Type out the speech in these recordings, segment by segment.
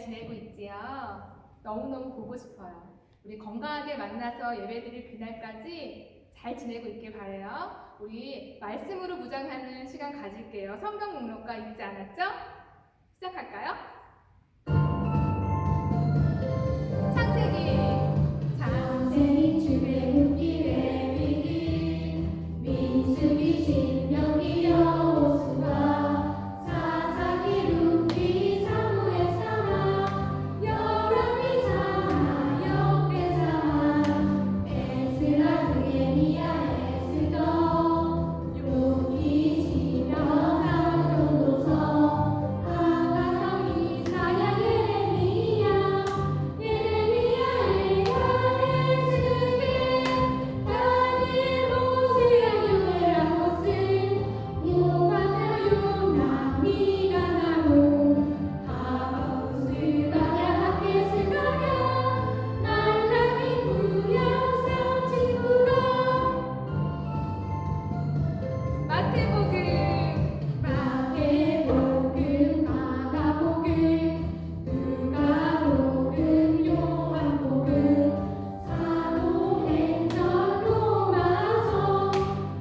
지내고 있지요? 너무너무 보고 싶어요. 우리 건강하게 만나서 예배드릴 그날까지 잘 지내고 있길 바라요. 우리 말씀으로 무장하는 시간 가질게요. 성경 목록과 잊지 않았죠? 시작할까요? 창세기 출애굽기에 위기 민수기 신명기 여호수아 사사기 룻기 사무엘 사마 열왕기 사마 역대 사마 에스라 느헤미야 에스더 욥기 시편 사무전도서 아가서 이사야 예레미야 다니엘 호세아 요엘 아모스 요하나 요나 미가 나훔 하박국 스가랴 학개 스가랴 말라기 구약 삼진구가 마태복음 마가복음 누가복음 요한복음 사도행전 로마서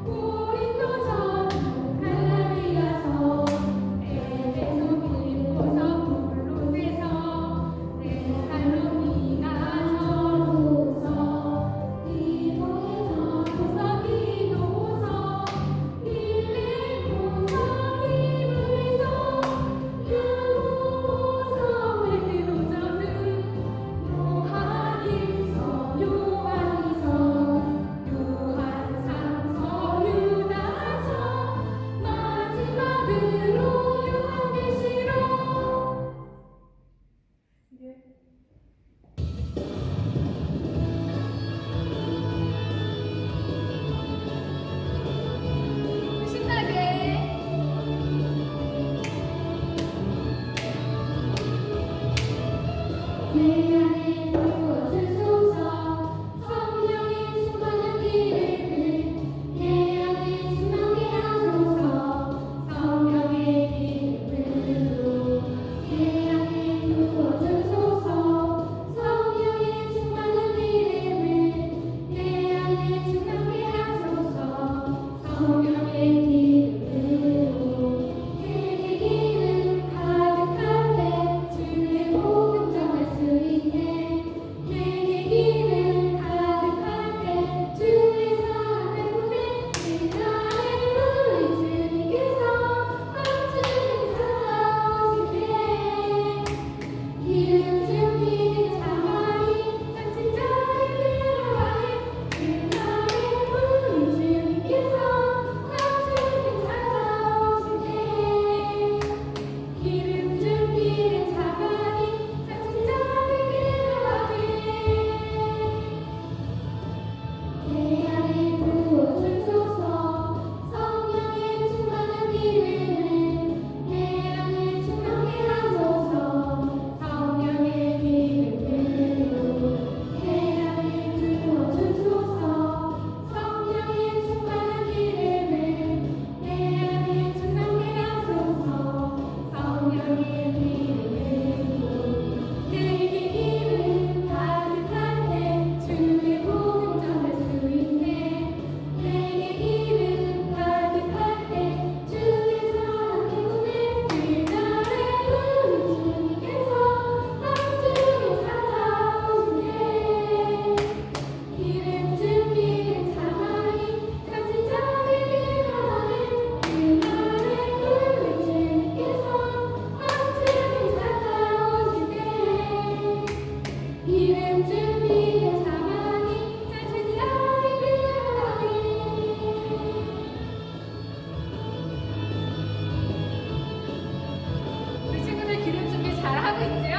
고린도전서 갈라디아서 에베소 빌립보서 골로새서 데살로니가 전후서 디모데전서 디도서 빌립보서 히브리서 야고보서 베드로전서 요한일서 요한이서 요한삼서 유다서 마지막으로 요한계시록. 신나게 내 안에 부어주소서 성령의 충만한 기름을 내 안에 충만케 하소서 성령의 기름으로 내 안에 부어주소서 성령의 충만한 기름을 내 안에 충만케 하소서 성령의 기름으로 내게 기름 가득한 때 주의 복음 전할 수 있네 내게 기름 가득한 때 주의 사랑 때문에 그날의 우리 주님께서 깜짝이 찾아오시네 기름 준비된 자만이 장신자를 위하여 그날의 우리 주님께서 깜짝이 찾아오시네 기름 준비된 자만이 장신자를 위하여 내 안에 부어주소서 성령의 충만한 기름을 내 안에 충만케 하소서 성령의 기름으로 내 안에 부어주소서 성령의 충만한 기름을 내 안에 충만케 하소서 성령의 기름으로 내게 기름 가득한 때 주의 복음 전할 수 있네 내게 기름 가득한 때 주의 사랑 때문에 그날의 우리 주님께서 깜짝이 찾아오시네 기름 준비된 자만이 장신자를 위하여 그날의 우리 주님께서 깜짝이 찾아오시네 기름 준비된 자만이 장신자를 위하여 우리 친구들 기름 준비 잘 하고 있지요?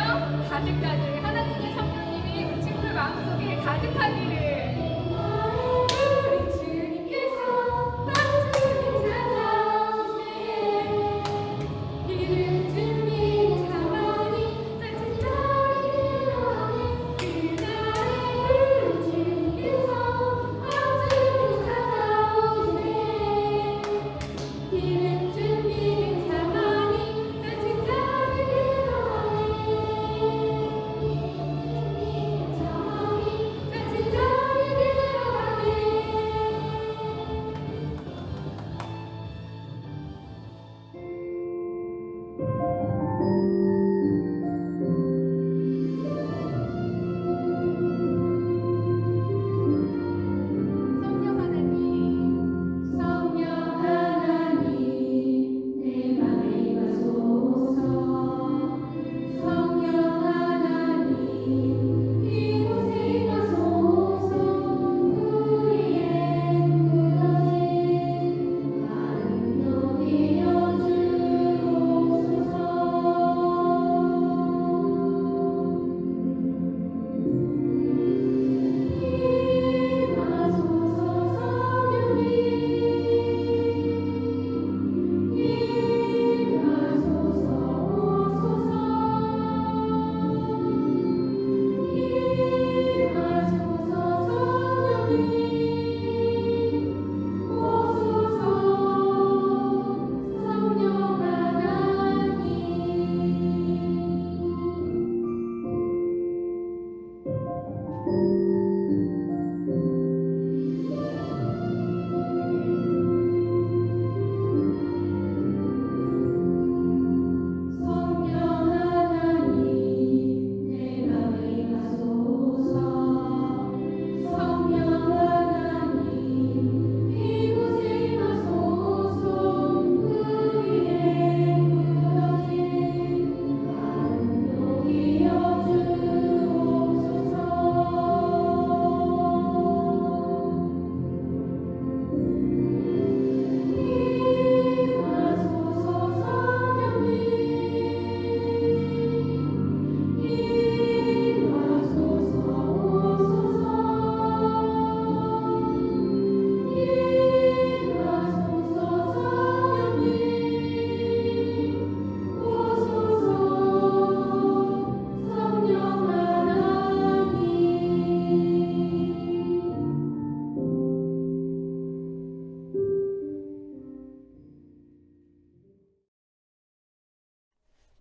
가득가득 하나님의 성령님이 우리 친구들 마음속에 가득하기를. 우리 주님께서 깜짝이 찾아오시네 기름 준비된 자만이 장신자를 위하여 그날의 우리 주님께서 깜짝이 찾아오시네 기름 준비된 자만이 장신자를 위하여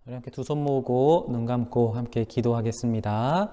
우리 함께 두 손 모으고 눈 감고 함께 기도하겠습니다.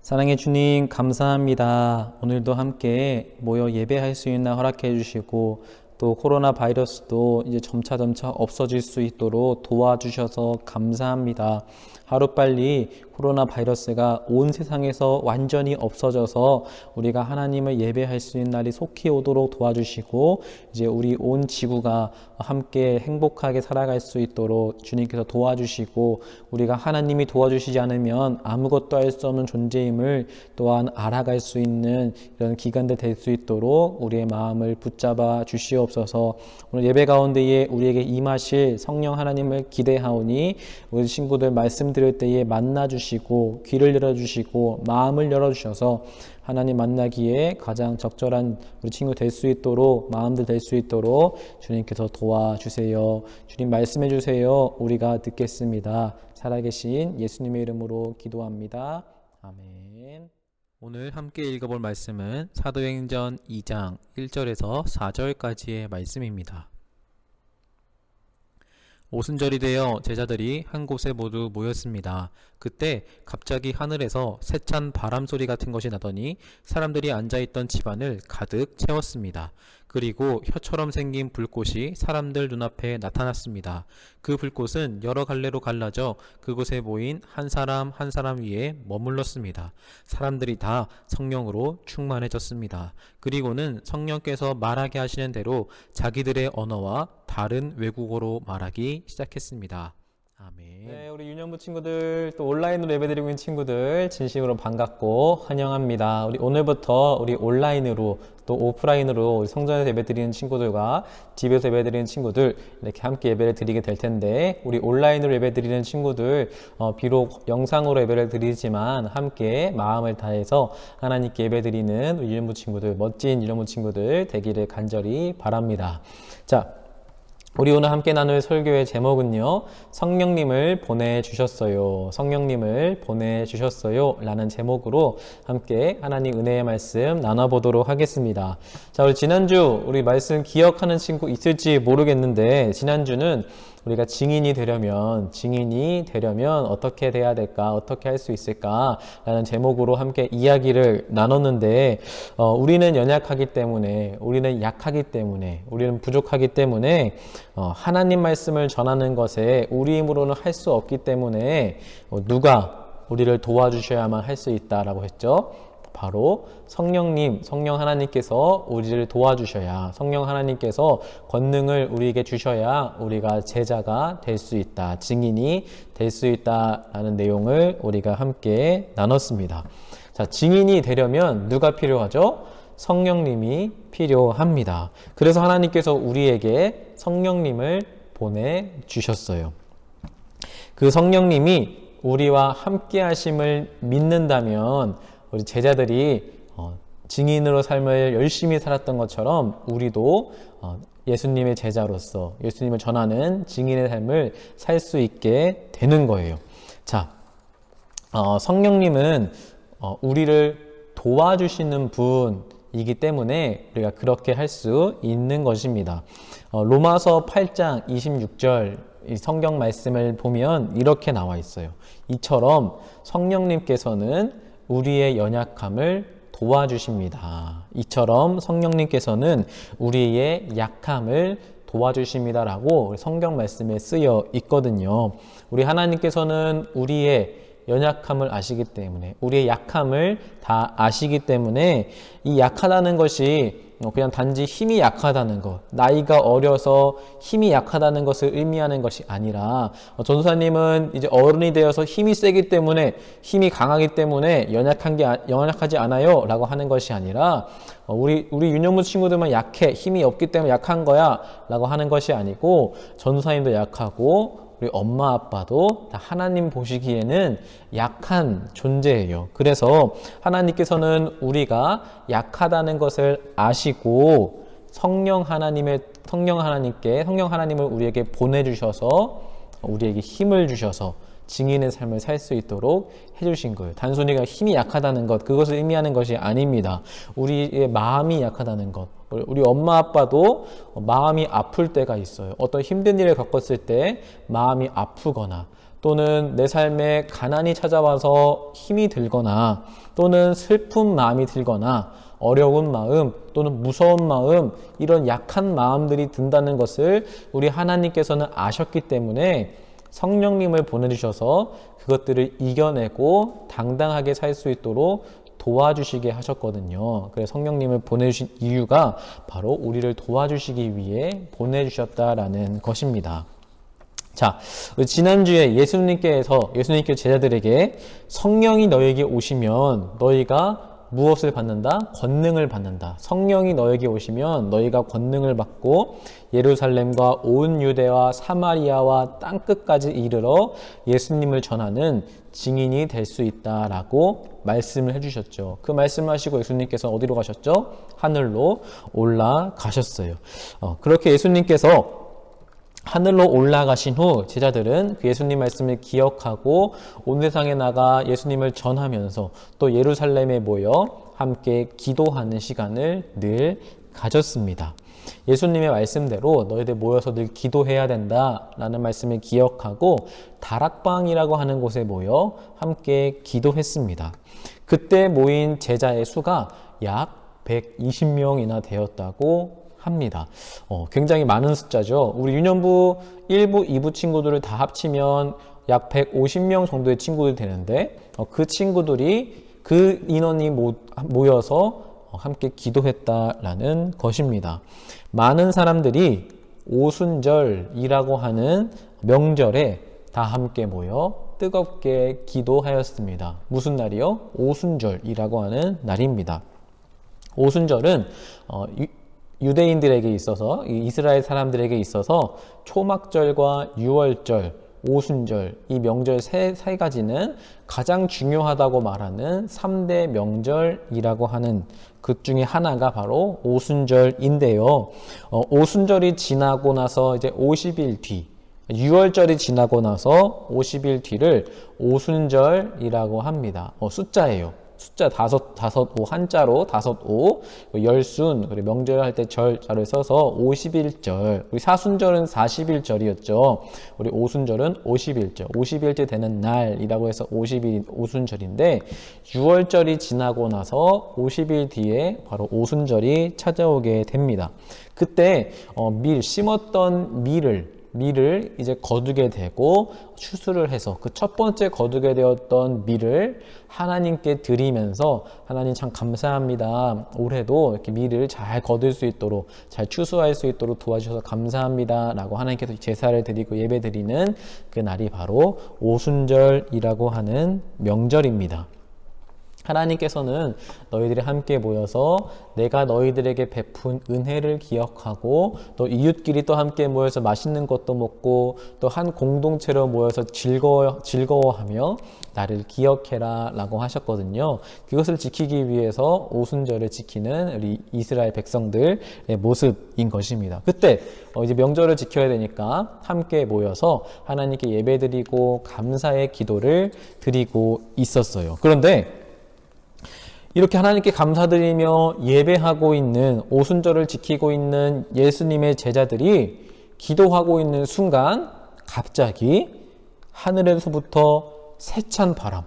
사랑의 주님, 감사합니다. 오늘도 함께 모여 예배할 수 있는 날 허락해 주시고 또 코로나 바이러스도 이제 점차 없어질 수 있도록 도와주셔서 감사합니다. 하루빨리 코로나 바이러스가 온 세상에서 완전히 없어져서 우리가 하나님을 예배할 수 있는 날이 속히 오도록 도와주시고 이제 우리 온 지구가 함께 행복하게 살아갈 수 있도록 주님께서 도와주시고 우리가 하나님이 도와주시지 않으면 아무것도 할 수 없는 존재임을 또한 알아갈 수 있는 이런 기간들 될 수 있도록 우리의 마음을 붙잡아 주시옵소서. 오늘 예배 가운데에 우리에게 임하실 성령 하나님을 기대하오니 우리 친구들 말씀 들을 때에 만나 주시고 귀를 열어주시고 마음을 열어주셔서 하나님 만나기에 가장 적절한 우리 친구 될 수 있도록 마음들 될 수 있도록 주님께서 도와주세요. 주님 말씀해 주세요. 우리가 듣겠습니다. 살아계신 예수님의 이름으로 기도합니다. 아멘. 오늘 함께 읽어볼 말씀은 사도행전 2장 1절에서 4절까지의 말씀입니다. 오순절이 되어 제자들이 한 곳에 모두 모였습니다. 그때 갑자기 하늘에서 세찬 바람 소리 같은 것이 나더니 사람들이 앉아있던 집안을 가득 채웠습니다. 그리고 혀처럼 생긴 불꽃이 사람들 눈앞에 나타났습니다. 그 불꽃은 여러 갈래로 갈라져 그곳에 모인 한 사람 한 사람 위에 머물렀습니다. 사람들이 다 성령으로 충만해졌습니다. 그리고는 성령께서 말하게 하시는 대로 자기들의 언어와 다른 외국어로 말하기 시작했습니다. 아멘. 네, 우리 유년부 친구들 또 온라인으로 예배드리고 있는 친구들 진심으로 반갑고 환영합니다. 우리 오늘부터 우리 온라인으로 또 오프라인으로 우리 성전에서 예배드리는 친구들과 집에서 예배드리는 친구들 이렇게 함께 예배를 드리게 될 텐데 우리 온라인으로 예배드리는 친구들 비록 영상으로 예배를 드리지만 함께 마음을 다해서 하나님께 예배드리는 우리 유년부 친구들 멋진 유년부 친구들 되기를 간절히 바랍니다. 자, 우리 오늘 함께 나눌 설교의 제목은요, 성령님을 보내주셨어요. 성령님을 보내주셨어요. 라는 제목으로 함께 하나님 은혜의 말씀 나눠보도록 하겠습니다. 자, 우리 지난주 우리 말씀 기억하는 친구 있을지 모르겠는데, 지난주는 우리가 증인이 되려면 어떻게 돼야 될까? 어떻게 할 수 있을까? 라는 제목으로 함께 이야기를 나눴는데, 우리는 연약하기 때문에, 우리는 약하기 때문에, 우리는 부족하기 때문에, 하나님 말씀을 전하는 것에 우리 힘으로는 할 수 없기 때문에, 누가 우리를 도와주셔야만 할 수 있다라고 했죠. 바로 성령님, 성령 하나님께서 우리를 도와주셔야, 성령 하나님께서 권능을 우리에게 주셔야 우리가 제자가 될 수 있다, 증인이 될 수 있다라는 내용을 우리가 함께 나눴습니다. 자, 증인이 되려면 누가 필요하죠? 성령님이 필요합니다. 그래서 하나님께서 우리에게 성령님을 보내주셨어요. 그 성령님이 우리와 함께 하심을 믿는다면 우리 제자들이 증인으로 삶을 열심히 살았던 것처럼 우리도 예수님의 제자로서 예수님을 전하는 증인의 삶을 살 수 있게 되는 거예요. 자, 성령님은 우리를 도와주시는 분이기 때문에 우리가 그렇게 할 수 있는 것입니다. 로마서 8장 26절 이 성경 말씀을 보면 이렇게 나와 있어요. 이처럼 성령님께서는 우리의 연약함을 도와주십니다. 이처럼 성령님께서는 우리의 약함을 도와주십니다라고 성경 말씀에 쓰여 있거든요. 우리 하나님께서는 우리의 연약함을 아시기 때문에, 우리의 약함을 다 아시기 때문에 이 약하다는 것이 그냥 단지 힘이 약하다는 것, 나이가 어려서 힘이 약하다는 것을 의미하는 것이 아니라, 전도사님은 이제 어른이 되어서 힘이 세기 때문에, 힘이 강하기 때문에 연약하지 않아요 라고 하는 것이 아니라, 우리 유년부 친구들만 약해, 힘이 없기 때문에 약한 거야 라고 하는 것이 아니고, 전도사님도 약하고 우리 엄마 아빠도 다 하나님 보시기에는 약한 존재예요. 그래서 하나님께서는 우리가 약하다는 것을 아시고 성령 하나님을 우리에게 보내주셔서 우리에게 힘을 주셔서 증인의 삶을 살 수 있도록 해주신 거예요. 단순히 힘이 약하다는 것, 그것을 의미하는 것이 아닙니다. 우리의 마음이 약하다는 것. 우리 엄마 아빠도 마음이 아플 때가 있어요. 어떤 힘든 일을 겪었을 때 마음이 아프거나, 또는 내 삶에 가난이 찾아와서 힘이 들거나, 또는 슬픈 마음이 들거나, 어려운 마음 또는 무서운 마음, 이런 약한 마음들이 든다는 것을 우리 하나님께서는 아셨기 때문에 성령님을 보내주셔서 그것들을 이겨내고 당당하게 살 수 있도록 도와주시게 하셨거든요. 그래서 성령님을 보내주신 이유가 바로 우리를 도와주시기 위해 보내주셨다라는 것입니다. 자, 지난주에 예수님께서 제자들에게 성령이 너에게 오시면 너희가 무엇을 받는다? 권능을 받는다. 성령이 너에게 오시면 너희가 권능을 받고 예루살렘과 온 유대와 사마리아와 땅끝까지 이르러 예수님을 전하는 증인이 될 수 있다라고 말씀을 해주셨죠. 그 말씀을 하시고 예수님께서 어디로 가셨죠? 하늘로 올라가셨어요. 그렇게 예수님께서 하늘로 올라가신 후 제자들은 그 예수님 말씀을 기억하고 온 세상에 나가 예수님을 전하면서 또 예루살렘에 모여 함께 기도하는 시간을 늘 가졌습니다. 예수님의 말씀대로 너희들 모여서 늘 기도해야 된다라는 말씀을 기억하고 다락방이라고 하는 곳에 모여 함께 기도했습니다. 그때 모인 제자의 수가 약 120명이나 되었다고 합니다. 굉장히 많은 숫자죠. 우리 유년부 1부, 2부 친구들을 다 합치면 약 150명 정도의 친구들이 되는데 그 친구들이 그 인원이 모여서 함께 기도했다라는 것입니다. 많은 사람들이 오순절이라고 하는 명절에 다 함께 모여 뜨겁게 기도하였습니다. 무슨 날이요? 오순절이라고 하는 날입니다. 오순절은 유대인들에게 있어서, 이스라엘 사람들에게 있어서 초막절과 유월절, 오순절, 이 명절 세 가지는 가장 중요하다고 말하는 3대 명절이라고 하는 그 중에 하나가 바로 오순절인데요. 오순절이 지나고 나서 이제 50일 뒤, 6월절이 지나고 나서 50일 뒤를 오순절이라고 합니다. 숫자예요. 숫자 다섯 오 한자로 오, 열순, 그리고 명절할 때 절자를 써서 50일절. 우리 사순절은 40일절이었죠. 우리 오순절은 50일절. 50일째 되는 날이라고 해서 50일 오순절인데 6월절이 지나고 나서 50일 뒤에 바로 오순절이 찾아오게 됩니다. 그때 심었던 밀을 이제 거두게 되고 추수를 해서 그 첫 번째 거두게 되었던 밀을 하나님께 드리면서 하나님 참 감사합니다. 올해도 이렇게 밀을 잘 거둘 수 있도록 잘 추수할 수 있도록 도와주셔서 감사합니다. 라고 하나님께서 제사를 드리고 예배 드리는 그 날이 바로 오순절이라고 하는 명절입니다. 하나님께서는 너희들이 함께 모여서 내가 너희들에게 베푼 은혜를 기억하고 또 이웃끼리 또 함께 모여서 맛있는 것도 먹고 또 한 공동체로 모여서 즐거워하며 나를 기억해라 라고 하셨거든요. 그것을 지키기 위해서 오순절을 지키는 우리 이스라엘 백성들의 모습인 것입니다. 그때 이제 명절을 지켜야 되니까 함께 모여서 하나님께 예배드리고 감사의 기도를 드리고 있었어요. 그런데 이렇게 하나님께 감사드리며 예배하고 있는 오순절을 지키고 있는 예수님의 제자들이 기도하고 있는 순간 갑자기 하늘에서부터 세찬 바람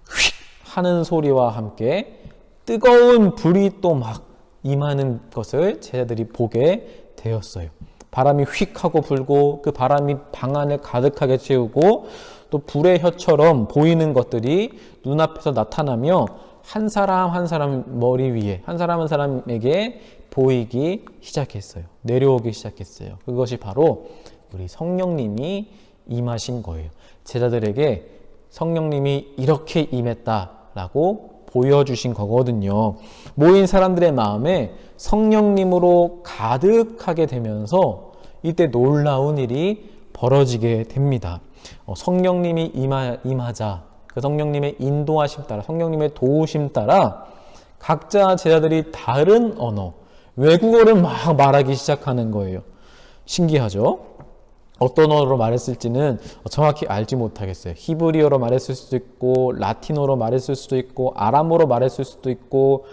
휙 하는 소리와 함께 뜨거운 불이 또 막 임하는 것을 제자들이 보게 되었어요. 바람이 휙 하고 불고 그 바람이 방 안을 가득하게 채우고 또 불의 혀처럼 보이는 것들이 눈앞에서 나타나며 한 사람 한 사람 머리 위에 한 사람에게 보이기 시작했어요. 내려오기 시작했어요. 그것이 바로 우리 성령님이 임하신 거예요. 제자들에게 성령님이 이렇게 임했다라고 보여주신 거거든요. 모인 사람들의 마음에 성령님으로 가득하게 되면서 이때 놀라운 일이 벌어지게 됩니다. 성령님이 임하자 그 성령님의 인도하심 따라 성령님의 도우심 따라 각자 제자들이 다른 언어 외국어를 막 말하기 시작하는 거예요. 신기하죠? 어떤 언어로 말했을지는 정확히 알지 못하겠어요. 히브리어로 말했을 수도 있고 라틴어로 말했을 수도 있고 아람어로 말했을 수도 있고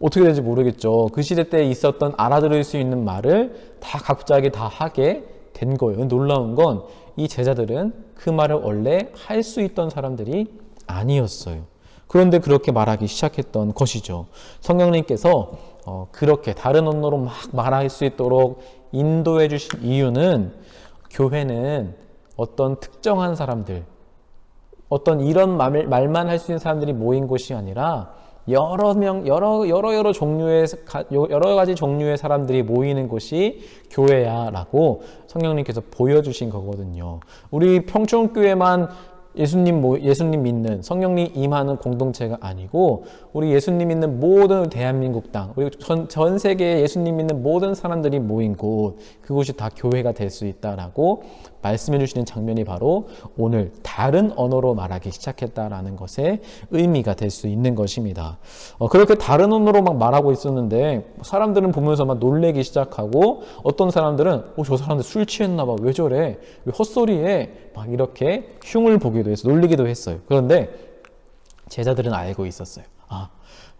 어떻게 되는지 모르겠죠. 그 시대 때 있었던 알아들을 수 있는 말을 다 갑자기 다 하게 된 거예요. 놀라운 건 이 제자들은 그 말을 원래 할 수 있던 사람들이 아니었어요. 그런데 그렇게 말하기 시작했던 것이죠. 성령님께서 그렇게 다른 언어로 막 말할 수 있도록 인도해 주신 이유는 교회는 어떤 특정한 사람들, 어떤 이런 말만 할 수 있는 사람들이 모인 곳이 아니라 여러 가지 종류의 사람들이 모이는 곳이 교회야라고 성령님께서 보여주신 거거든요. 우리 평촌교회만 예수님 믿는 성령님 임하는 공동체가 아니고 우리 예수님 믿는 모든 대한민국 땅, 우리 전 세계에 예수님 믿는 모든 사람들이 모인 곳, 그곳이 다 교회가 될 수 있다라고 말씀해 주시는 장면이 바로 오늘 다른 언어로 말하기 시작했다라는 것의 의미가 될 수 있는 것입니다. 그렇게 다른 언어로 막 말하고 있었는데 사람들은 보면서 막 놀래기 시작하고 어떤 사람들은 저 사람들 술 취했나 봐. 왜 저래? 왜 헛소리해? 막 이렇게 흉을 보기도 해서 놀리기도 했어요. 그런데 제자들은 알고 있었어요.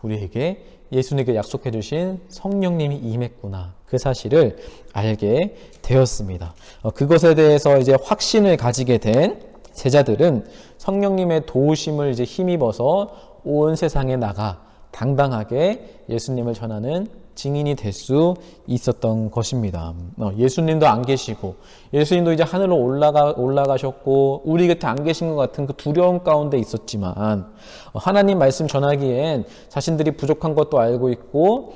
우리에게 예수님께 약속해 주신 성령님이 임했구나. 그 사실을 알게 되었습니다. 그것에 대해서 이제 확신을 가지게 된 제자들은 성령님의 도우심을 이제 힘입어서 온 세상에 나가 당당하게 예수님을 전하는 증인이 될 수 있었던 것입니다. 예수님도 안 계시고 예수님도 이제 하늘로 올라가셨고 우리 곁에 안 계신 것 같은 그 두려움 가운데 있었지만 하나님 말씀 전하기엔 자신들이 부족한 것도 알고 있고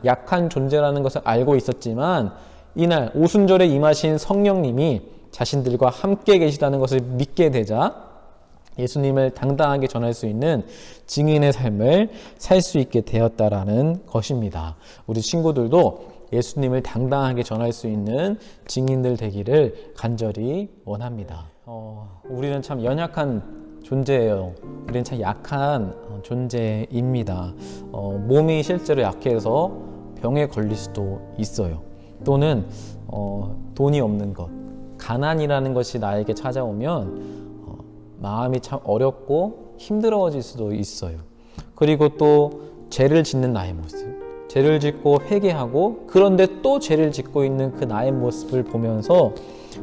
약한 존재라는 것을 알고 있었지만 이날 오순절에 임하신 성령님이 자신들과 함께 계시다는 것을 믿게 되자 예수님을 당당하게 전할 수 있는 증인의 삶을 살 수 있게 되었다라는 것입니다. 우리 친구들도 예수님을 당당하게 전할 수 있는 증인들 되기를 간절히 원합니다. 우리는 참 연약한 존재예요. 우리는 참 약한 존재입니다. 몸이 실제로 약해서 병에 걸릴 수도 있어요. 또는 돈이 없는 것, 가난이라는 것이 나에게 찾아오면 마음이 참 어렵고 힘들어질 수도 있어요. 그리고 또 죄를 짓는 나의 모습, 죄를 짓고 회개하고 그런데 또 죄를 짓고 있는 그 나의 모습을 보면서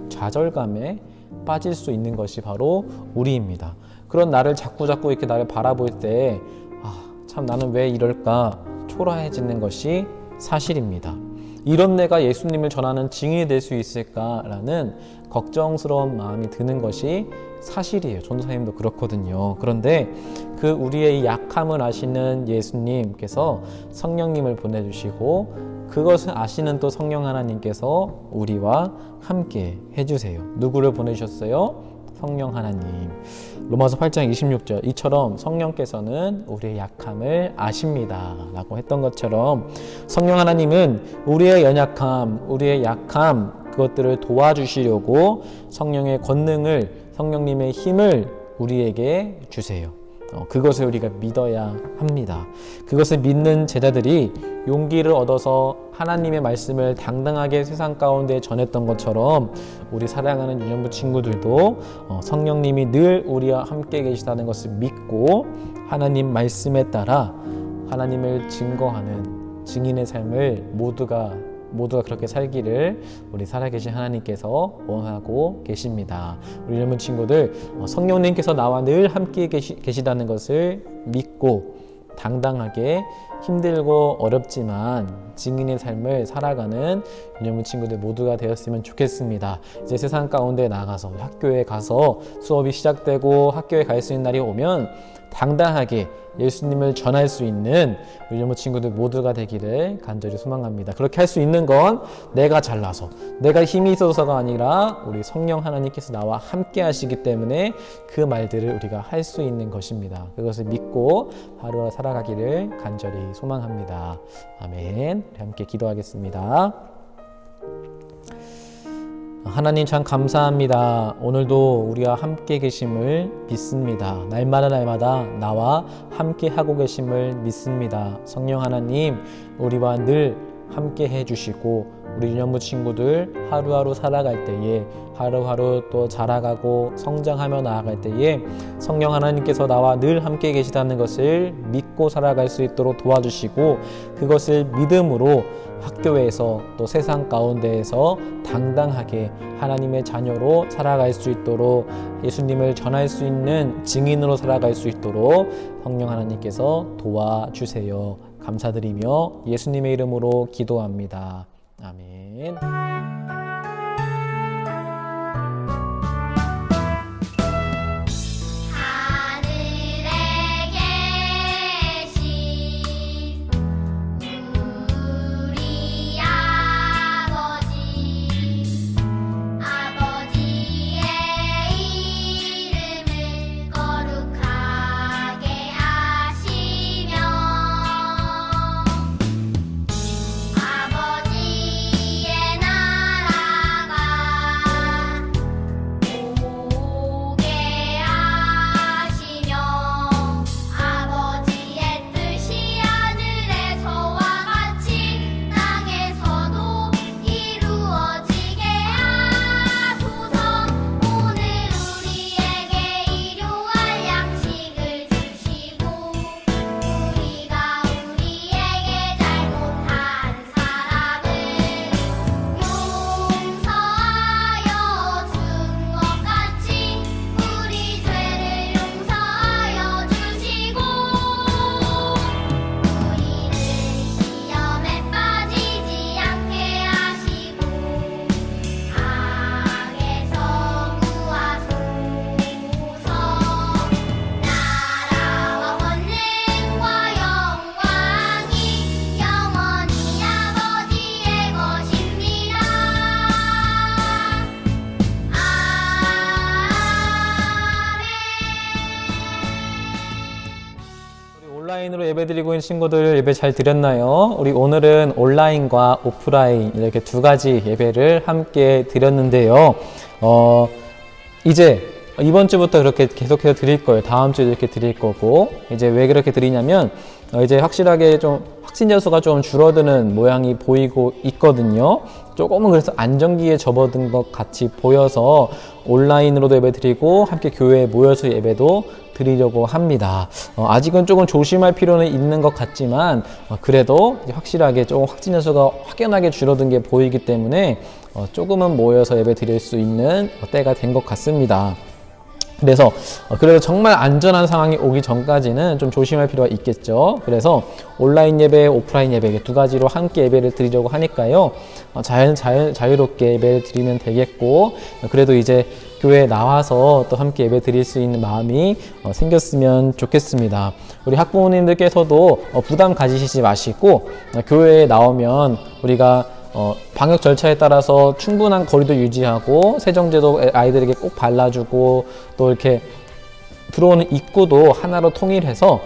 좌절감에 빠질 수 있는 것이 바로 우리입니다. 그런 나를 자꾸 이렇게 나를 바라볼 때 참 나는 왜 이럴까 초라해지는 것이 사실입니다. 이런 내가 예수님을 전하는 증인이 될 수 있을까라는 걱정스러운 마음이 드는 것이 사실이에요. 전도사님도 그렇거든요. 그런데 그 우리의 이 약함을 아시는 예수님께서 성령님을 보내주시고 그것을 아시는 또 성령 하나님께서 우리와 함께 해주세요. 누구를 보내주셨어요? 성령 하나님. 로마서 8장 26절 이처럼 성령께서는 우리의 약함을 아십니다 라고 했던 것처럼 성령 하나님은 우리의 연약함, 우리의 약함 그것들을 도와주시려고 성령의 권능을, 성령님의 힘을 우리에게 주세요. 그것을 우리가 믿어야 합니다. 그것을 믿는 제자들이 용기를 얻어서 하나님의 말씀을 당당하게 세상 가운데 전했던 것처럼 우리 사랑하는 유년부 친구들도 성령님이 늘 우리와 함께 계시다는 것을 믿고 하나님 말씀에 따라 하나님을 증거하는 증인의 삶을 모두가 그렇게 살기를 우리 살아계신 하나님께서 원하고 계십니다. 우리 젊은 친구들 성령님께서 나와 늘 함께 계시다는 것을 믿고 당당하게 힘들고 어렵지만 증인의 삶을 살아가는 젊은 친구들 모두가 되었으면 좋겠습니다. 이제 세상 가운데 나가서 학교에 가서 수업이 시작되고 학교에 갈 수 있는 날이 오면 당당하게 예수님을 전할 수 있는 우리 젊은 친구들 모두가 되기를 간절히 소망합니다. 그렇게 할 수 있는 건 내가 잘나서 내가 힘이 있어서가 아니라 우리 성령 하나님께서 나와 함께 하시기 때문에 그 말들을 우리가 할 수 있는 것입니다. 그것을 믿고 하루하루 살아가기를 간절히 소망합니다. 아멘. 함께 기도하겠습니다. 하나님 참 감사합니다. 오늘도 우리와 함께 계심을 믿습니다. 날마다 나와 함께 하고 계심을 믿습니다. 성령 하나님, 우리와 늘 함께 해주시고 우리 유년부 친구들 하루하루 살아갈 때에 하루하루 또 자라가고 성장하며 나아갈 때에 성령 하나님께서 나와 늘 함께 계시다는 것을 믿고 살아갈 수 있도록 도와주시고 그것을 믿음으로 학교에서 또 세상 가운데에서 당당하게 하나님의 자녀로 살아갈 수 있도록 예수님을 전할 수 있는 증인으로 살아갈 수 있도록 성령 하나님께서 도와주세요. 감사드리며 예수님의 이름으로 기도합니다. 아멘. 하늘에 계신 우리 아버지의 이름을 거룩하게 하시며 아버지의 나라가 오게 하시며 아버지의 뜻이 하늘에서와 같이 땅에서도 이루어지게 하소서. 오늘 우리에게 일용할 양식을 주시고 우리가 우리에게 잘못한 사람을 용서하여 준 것 같이 우리 죄를 용서하여 주시고 우리를 시험에 빠지지 않게 하시고 악에서 구하소서. 나라와 권능과 영광이 영원히 아버지의 것입니다. 우리 온라인으로 예배드리고 있는 친구들 예배 잘 드렸나요? 우리 오늘은 온라인과 오프라인 이렇게 두 가지 예배를 함께 드렸는데요. 이제 이번 주부터 그렇게 계속해서 드릴 거예요. 다음 주에도 이렇게 드릴 거고 이제 왜 그렇게 드리냐면 이제 확실하게 좀 확진자 수가 좀 줄어드는 모양이 보이고 있거든요. 조금은 그래서 안정기에 접어든 것 같이 보여서 온라인으로도 예배 드리고 함께 교회에 모여서 예배도 드리려고 합니다. 아직은 조금 조심할 필요는 있는 것 같지만 그래도 이제 확실하게 조금 확진자 수가 확연하게 줄어든 게 보이기 때문에 조금은 모여서 예배 드릴 수 있는 때가 된 것 같습니다. 그래서 그래도 정말 안전한 상황이 오기 전까지는 좀 조심할 필요가 있겠죠. 그래서 온라인 예배, 오프라인 예배 이렇게 두 가지로 함께 예배를 드리려고 하니까요. 자유롭게 예배를 드리면 되겠고 그래도 이제 교회에 나와서 또 함께 예배 드릴 수 있는 마음이 생겼으면 좋겠습니다. 우리 학부모님들께서도 부담 가지시지 마시고 교회에 나오면 우리가 방역 절차에 따라서 충분한 거리도 유지하고 세정제도 아이들에게 꼭 발라주고 또 이렇게 들어오는 입구도 하나로 통일해서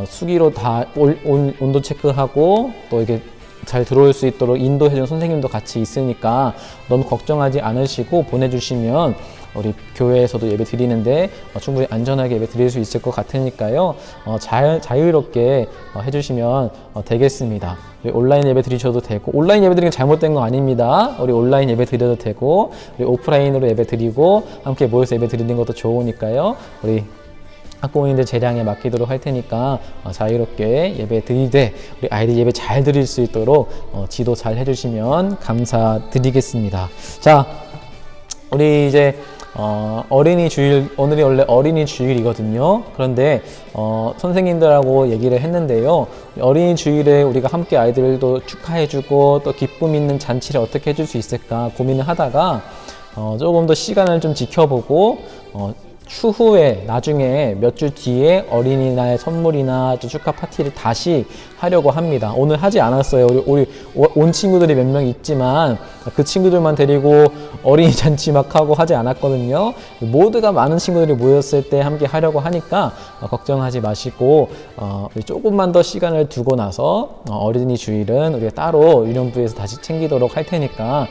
수기로 다 온도 체크하고 또 이렇게 잘 들어올 수 있도록 인도해준 선생님도 같이 있으니까 너무 걱정하지 않으시고 보내주시면 우리 교회에서도 예배 드리는데 충분히 안전하게 예배 드릴 수 있을 것 같으니까요. 자유롭게 해주시면 되겠습니다. 우리 온라인 예배 드리셔도 되고 온라인 예배 드리는 게 잘못된 거 아닙니다. 우리 온라인 예배 드려도 되고 우리 오프라인으로 예배 드리고 함께 모여서 예배 드리는 것도 좋으니까요. 우리 학부모님들 재량에 맡기도록 할 테니까 자유롭게 예배 드리되 우리 아이들 예배 잘 드릴 수 있도록 지도 잘 해주시면 감사드리겠습니다. 자, 우리 이제 어린이 주일, 오늘이 원래 어린이 주일이거든요. 그런데 선생님들하고 얘기를 했는데요. 어린이 주일에 우리가 함께 아이들도 축하해주고 또 기쁨 있는 잔치를 어떻게 해줄 수 있을까 고민을 하다가 조금 더 시간을 좀 지켜보고 추후에 나중에 몇 주 뒤에 어린이날 선물이나 축하 파티를 다시 하려고 합니다. 오늘 하지 않았어요. 우리 온 친구들이 몇 명 있지만 그 친구들만 데리고 어린이 잔치 막 하고 하지 않았거든요. 모두가 많은 친구들이 모였을 때 함께 하려고 하니까 걱정하지 마시고 조금만 더 시간을 두고 나서 어린이 주일은 우리가 따로 유년부에서 다시 챙기도록 할 테니까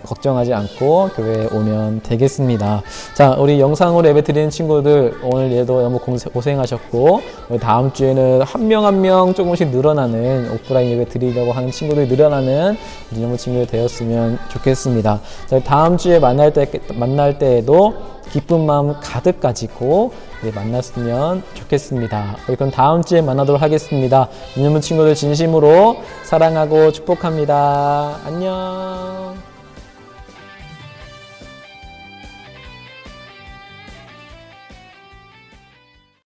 걱정하지 않고 교회에 오면 되겠습니다. 자, 우리 영상으로 예배 드리는 친구들 오늘 얘도 너무 고생하셨고 다음 주에는 한 명 한 명 조금씩 늘어나는 오프라인 예배 드리려고 하는 친구들이 늘어나는 유년부 친구들 되었으면 좋겠습니다. 저희 다음 주에 만날 때에도 기쁜 마음 가득 가지고 만났으면 좋겠습니다. 그럼 다음 주에 만나도록 하겠습니다. 유년부 친구들 진심으로 사랑하고 축복합니다. 안녕.